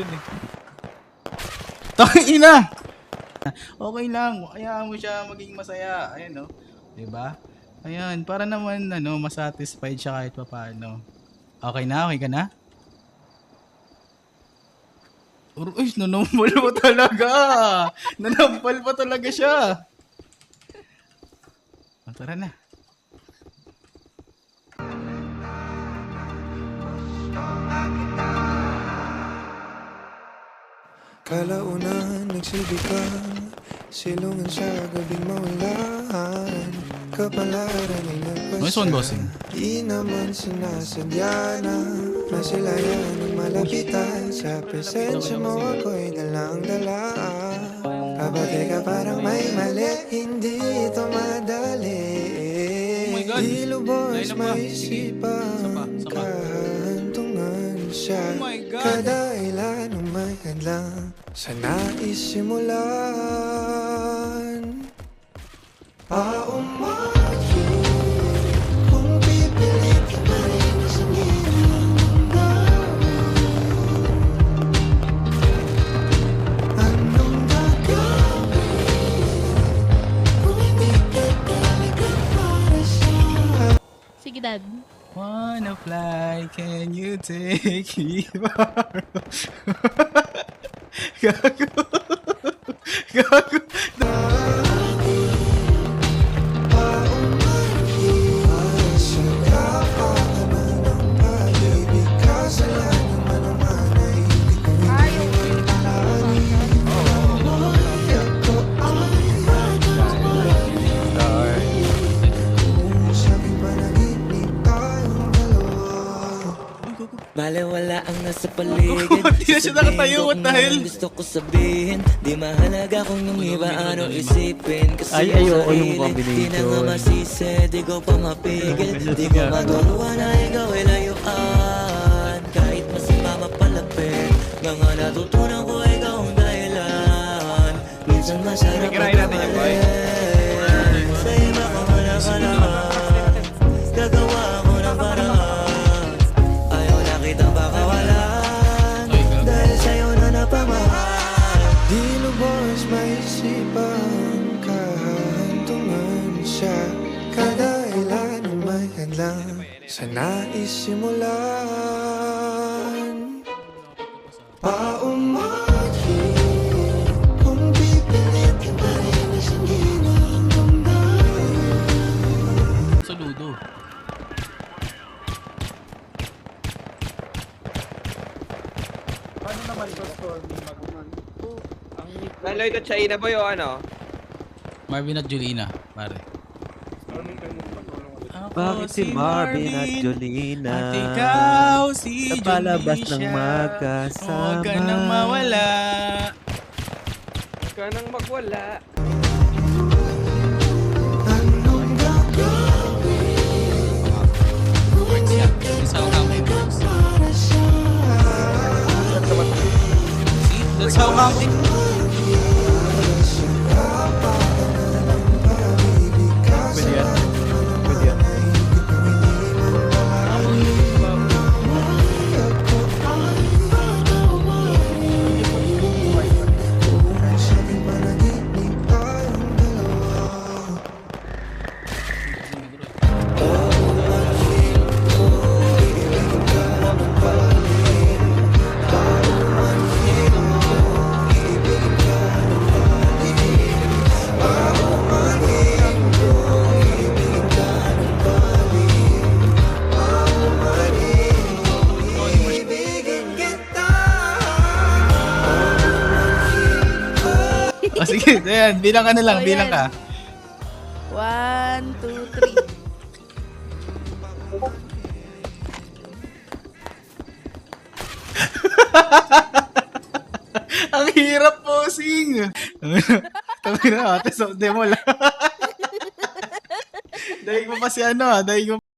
yun eh. Tangina! Okay lang, hayaan mo siya maging masaya. Ayan, no? Diba? Ayan, para naman, masatisfied siya kahit papaano. Okay na? Okay ka na? Uy, nanampal pa talaga! Nanampal pa talaga siya! Tara na. Kalaunan, nagsilbi ka, silungan sa gabing mawalan. Kapalaran ay Nice one, nagpasya, bossing. di naman sinasadya na masilayan ng malapitan. Sa presensya mo ako'y dalang-dala. Kabate ka parang may mali, hindi ito madali. Di lubos maisipan, kahantungan siya. Kadailan ng may hadlang sa nais simulan. Paumayo, kung pipilit ka pa rin sa mundo. Anong gagawin kung hindi ka talaga para sa Sige, Dad. Wanna fly, can you take me far? Gago. Gago. Balewala ang nasa paligid. Hindi na siya nakatayo, what the hell? Gusto ko sabihin, di mahalaga kung yung iba ano isipin. Kasi Ay, ayoko yung combination. Di na nga masisi, di ko pa mapigil. Di ko matuluan na ikaw ay layuan. Kahit masama mapalapit, nga natutunan ko ikaw ang dahilan. Minsan masarap magkamalit. Sa iba ko malakalaan, gagawa ko ng paraan. Kitang pakawalan dahil sa'yo na napamahal. Di lubos maisipan, kahantungan siya. Kadailan ng may hadlang sa nais simulan. Paumayo, kung pipilit ka pa rin sa ginagambay. Saludo. Naloy at China boy o ano? Marvin at Julina, pare. Bakit si Marvin at Jolina At ikaw si sa palabas Junisha, ng magkasama? huwag ka nang mawala. Huwag ka nang magwala. Anong gagawin para siya? See, that's how counting. Pwede yan. Pwede yan. O sige, ayan, bilang ka na lang, Oh, bilang yan. ka. 1, 2, 3. Ang hirap posing. Tangina, ate, so demo lang. Daig mo pa si ano, daig mo